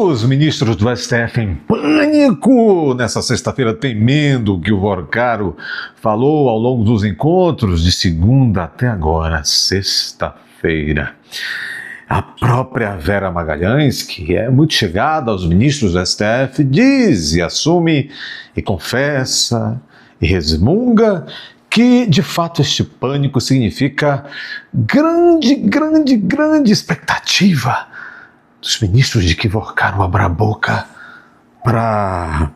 Os ministros do STF em pânico nessa sexta-feira, temendo o que o Vorcaro falou ao longo dos encontros de segunda até agora, sexta-feira. A própria Vera Magalhães, que é muito chegada aos ministros do STF, diz e assume e confessa e resmunga que, de fato, este pânico significa grande expectativa dos ministros de que Vorcaro abra a boca para...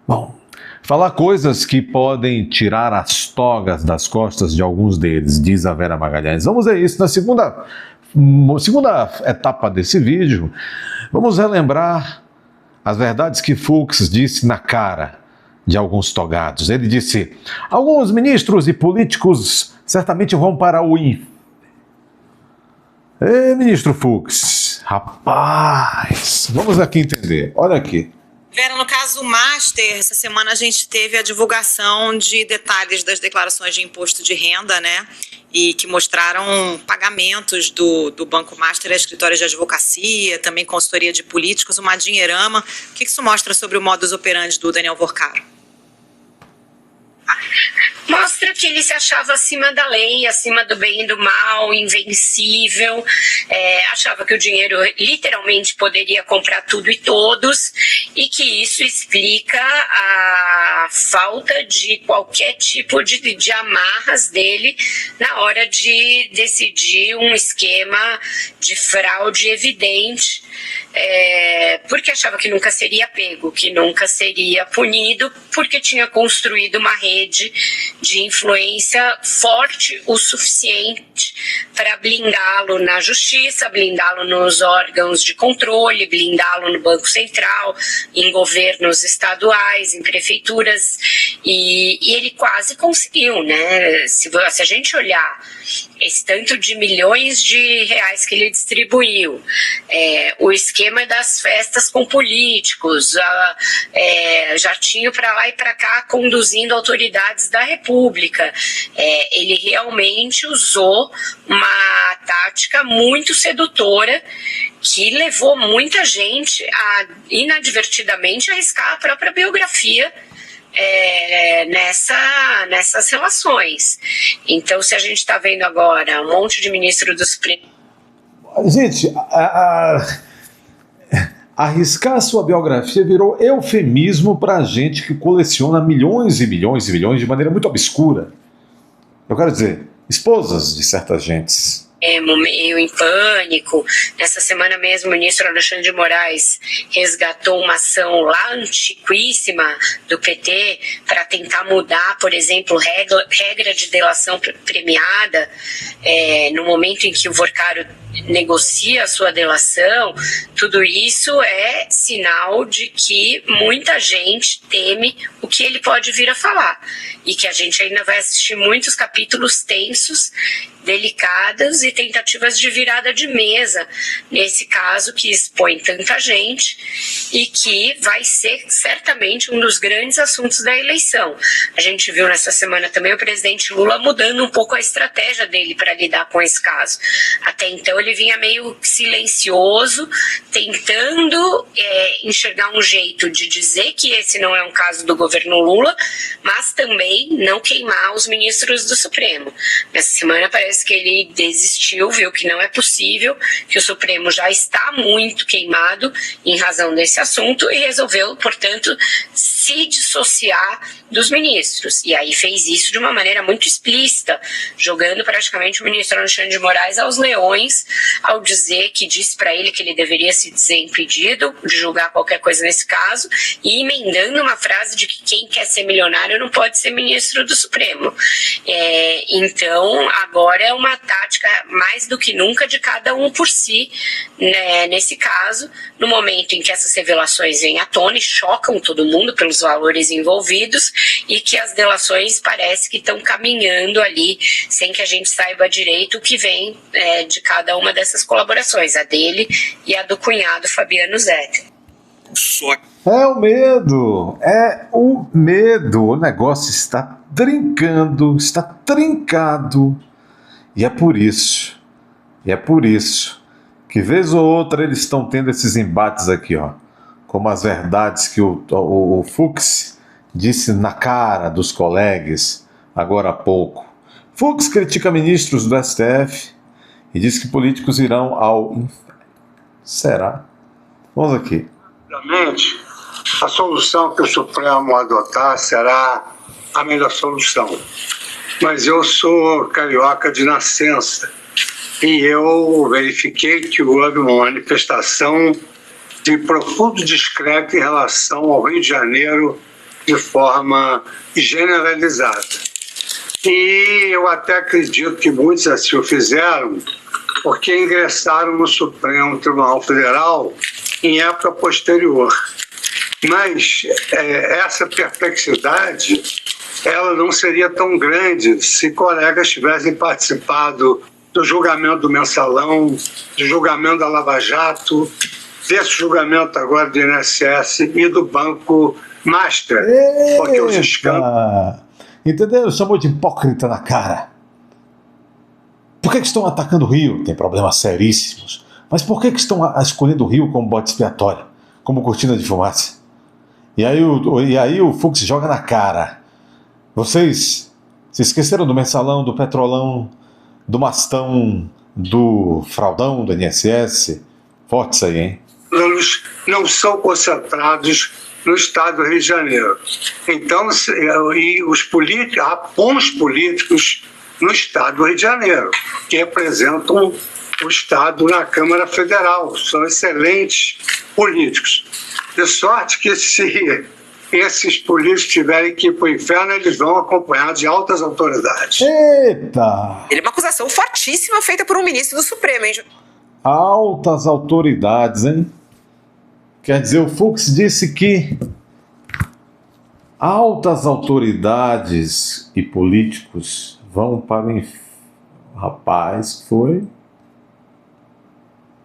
Bom, falar coisas que podem tirar as togas das costas de alguns deles, diz a Vera Magalhães. Vamos ver isso na segunda etapa desse vídeo. Vamos relembrar as verdades que Fux disse na cara de alguns togados. Ele disse: alguns ministros e políticos certamente vão para o inferno. Ei, ministro Fux, rapaz, vamos aqui entender. Olha aqui. Vera, no caso Master, essa semana a gente teve a divulgação de detalhes das declarações de imposto de renda, né? E que mostraram pagamentos do Banco Master a escritórios de advocacia, também consultoria de políticos, uma dinheirama. O que isso mostra sobre o modus operandi do Daniel Vorcaro? Mostra que ele se achava acima da lei, acima do bem e do mal, invencível, achava que o dinheiro literalmente poderia comprar tudo e todos, e que isso explica a falta de qualquer tipo de amarras dele na hora de decidir um esquema de fraude evidente, porque achava que nunca seria pego, que nunca seria punido, porque tinha construído uma rede de influência forte o suficiente para blindá-lo na justiça, blindá-lo nos órgãos de controle, blindá-lo no Banco Central, em governos estaduais, em prefeituras, e ele quase conseguiu, né? Se a gente olhar esse tanto de milhões de reais que ele distribuiu, o esquema das festas com políticos, jatinho para lá e para cá conduzindo autoridades da República, ele realmente usou uma tática muito sedutora que levou muita gente a inadvertidamente arriscar a própria biografia nessas relações. Então, se a gente está vendo agora um monte de ministro do Supremo... Gente, arriscar a sua biografia virou eufemismo para gente que coleciona milhões e milhões e milhões de maneira muito obscura. Eu quero dizer, esposas de certas gentes. Meio em pânico. Nessa semana mesmo, o ministro Alexandre de Moraes resgatou uma ação lá antiquíssima do PT para tentar mudar, por exemplo, regra de delação premiada. No momento em que o Vorcaro negocia a sua delação, tudo isso é sinal de que muita gente teme o que ele pode vir a falar, e que a gente ainda vai assistir muitos capítulos tensos, delicados e tentativas de virada de mesa, nesse caso que expõe tanta gente e que vai ser certamente um dos grandes assuntos da eleição. A gente viu nessa semana também o presidente Lula mudando um pouco a estratégia dele para lidar com esse caso. Até então ele vinha meio silencioso, tentando enxergar um jeito de dizer que esse não é um caso do governo Lula, mas também não queimar os ministros do Supremo. Nessa semana parece que ele desistiu, viu que não é possível, que o Supremo já está muito queimado em razão desse assunto e resolveu, portanto, se dissociar dos ministros. E aí fez isso de uma maneira muito explícita, jogando praticamente o ministro Alexandre de Moraes aos leões, ao dizer que disse para ele que ele deveria se dizer impedido de julgar qualquer coisa nesse caso, e emendando uma frase de que quem quer ser milionário não pode ser ministro do Supremo. Então, agora é uma tática mais do que nunca de cada um por si, né, nesse caso, no momento em que essas revelações vêm à tona e chocam todo mundo pelos valores envolvidos, e que as delações parece que estão caminhando ali sem que a gente saiba direito o que vem de cada uma dessas colaborações, a dele e a do cunhado Fabiano Zetter. É o medo, o negócio está trincando, está trincado. E é por isso Que vez ou outra eles estão tendo esses embates aqui, ó. Como as verdades que o Fux disse na cara dos colegas agora há pouco. Fux critica ministros do STF e diz que políticos irão ao inferno. Será? Vamos aqui. Obviamente, a solução que o Supremo adotar será a melhor solução. Mas eu sou carioca de nascença e eu verifiquei que houve uma manifestação de profundo descrédito em relação ao Rio de Janeiro de forma generalizada. E eu até acredito que muitos assim o fizeram porque ingressaram no Supremo Tribunal Federal em época posterior. Mas essa perplexidade ela não seria tão grande se colegas tivessem participado do julgamento do Mensalão, do julgamento da Lava Jato, desse julgamento agora do INSS e do Banco Master. Porque os escândalos... Entendeu? Chamou de hipócrita na cara. Por que estão atacando o Rio? Tem problemas seríssimos. Mas por que estão escolhendo o Rio como bode expiatório? Como cortina de fumaça? E aí o Fux joga na cara. Vocês se esqueceram do Mensalão, do Petrolão, do Mastão, do Fraudão, do INSS? Forte isso aí, hein? Não são concentrados no estado do Rio de Janeiro. Então, e os políticos, há bons políticos no estado do Rio de Janeiro, que representam o estado na Câmara Federal. São excelentes políticos. De sorte que se esses políticos tiverem que ir para o inferno, eles vão acompanhados de altas autoridades. Eita! Ele é uma acusação fortíssima feita por um ministro do Supremo, hein? Altas autoridades, hein? Quer dizer, o Fux disse que altas autoridades e políticos vão para o inferno. Rapaz,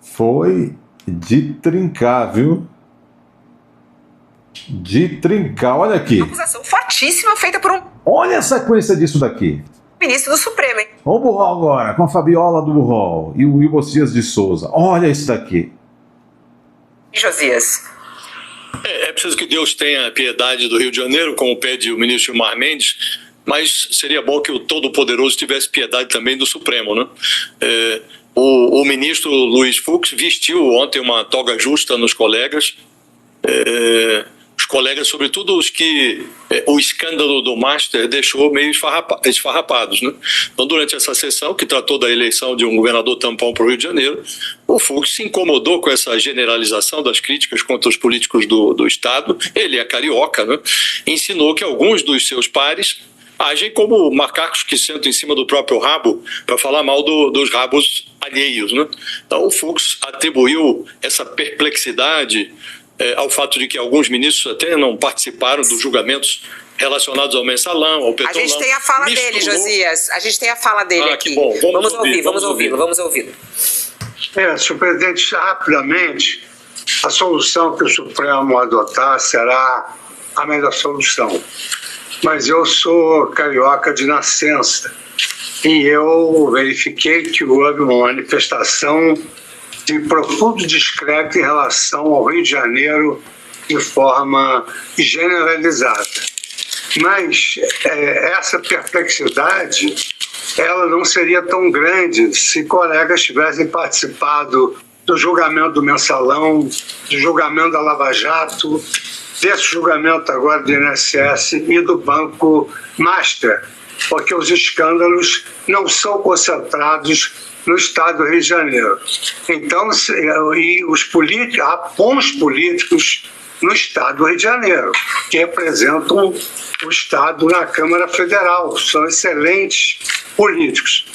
foi de trincar, viu? De trincar, olha aqui. Uma acusação fortíssima feita por um Olha a sequência disso daqui. ministro do Supremo, hein? Vamos o Burrol agora, com a Fabiola do Burrol e o Wilbur Dias de Souza. Olha isso daqui. Josias. É preciso que Deus tenha piedade do Rio de Janeiro, como pede o ministro Gilmar Mendes, mas seria bom que o Todo-Poderoso tivesse piedade também do Supremo, né? O ministro Luiz Fux vestiu ontem uma toga justa nos colegas, os colegas, sobretudo os que o escândalo do Master deixou meio esfarrapados, né? Então, durante essa sessão, que tratou da eleição de um governador tampão para o Rio de Janeiro, o Fux se incomodou com essa generalização das críticas contra os políticos do Estado. Ele é carioca, né? Ensinou que alguns dos seus pares agem como macacos que sentam em cima do próprio rabo para falar mal dos rabos alheios, né? Então, o Fux atribuiu essa perplexidade ao fato de que alguns ministros até não participaram dos julgamentos relacionados ao Mensalão, ao Petrolão. A gente tem a fala dele, Josias. A gente tem a fala dele aqui. Que bom. Vamos ouvi-lo. Senhor presidente, rapidamente, a solução que o Supremo adotar será a melhor solução. Mas eu sou carioca de nascença e eu verifiquei que houve uma manifestação de profundo descrédito em relação ao Rio de Janeiro de forma generalizada. Mas essa perplexidade ela não seria tão grande se colegas tivessem participado do julgamento do Mensalão, do julgamento da Lava Jato, desse julgamento agora do INSS e do Banco Master, porque os escândalos não são concentrados no estado do Rio de Janeiro. Então, e os políticos, há bons políticos no estado do Rio de Janeiro, que representam o estado na Câmara Federal. São excelentes políticos.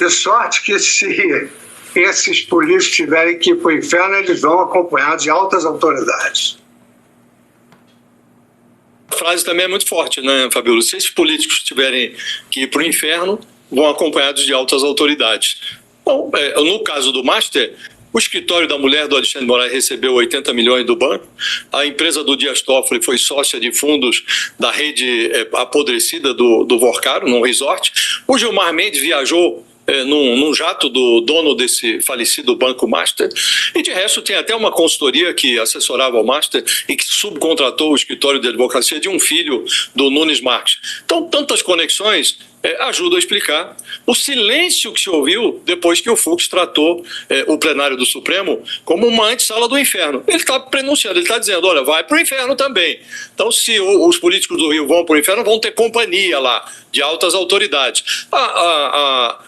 De sorte que se esses políticos tiverem que ir para o inferno, eles vão acompanhados de altas autoridades. A frase também é muito forte, né, Fabiola? Se esses políticos tiverem que ir para o inferno, vão acompanhados de altas autoridades. Bom, no caso do Master, o escritório da mulher do Alexandre de Moraes recebeu 80 milhões do banco, a empresa do Dias Toffoli foi sócia de fundos da rede apodrecida do Vorcaro, num resort. O Gilmar Mendes viajou num jato do dono desse falecido Banco Master, e de resto tem até uma consultoria que assessorava o Master e que subcontratou o escritório de advocacia de um filho do Nunes Marques. Então, tantas conexões ajudam a explicar o silêncio que se ouviu depois que o Fux tratou o plenário do Supremo como uma antessala do inferno. Ele está prenunciando, ele está dizendo, olha, vai para o inferno também. Então, se os políticos do Rio vão para o inferno, vão ter companhia lá de altas autoridades.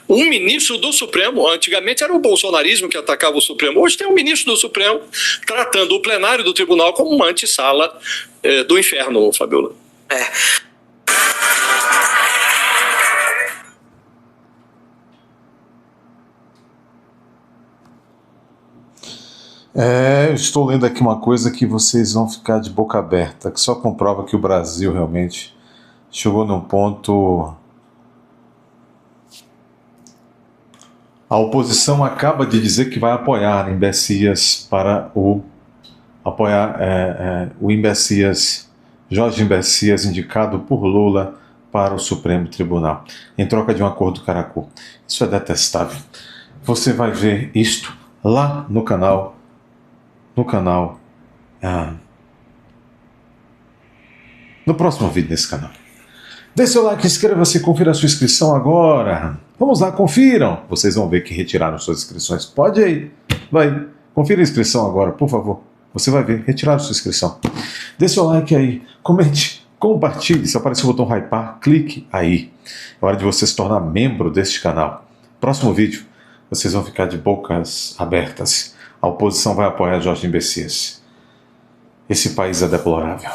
Um ministro do Supremo, antigamente era o bolsonarismo que atacava o Supremo, hoje tem um ministro do Supremo tratando o plenário do tribunal como uma antessala do inferno, Fabiola. Eu estou lendo aqui uma coisa que vocês vão ficar de boca aberta, que só comprova que o Brasil realmente chegou num ponto... A oposição acaba de dizer que vai apoiar o Imbecias, Jorge Imbecias, indicado por Lula para o Supremo Tribunal, em troca de um acordo Caracu. Isso é detestável. Você vai ver isto lá no canal no próximo vídeo desse canal. Dê seu like, inscreva-se e confira a sua inscrição agora. Vamos lá, confiram. Vocês vão ver que retiraram suas inscrições. Pode aí. Vai. Confira a inscrição agora, por favor. Você vai ver. Retiraram sua inscrição. Dê seu like aí. Comente. Compartilhe. Se aparecer o botão hypar, clique aí. É hora de você se tornar membro deste canal. Próximo vídeo, vocês vão ficar de bocas abertas. A oposição vai apoiar Jorge Imbecias. Esse país é deplorável.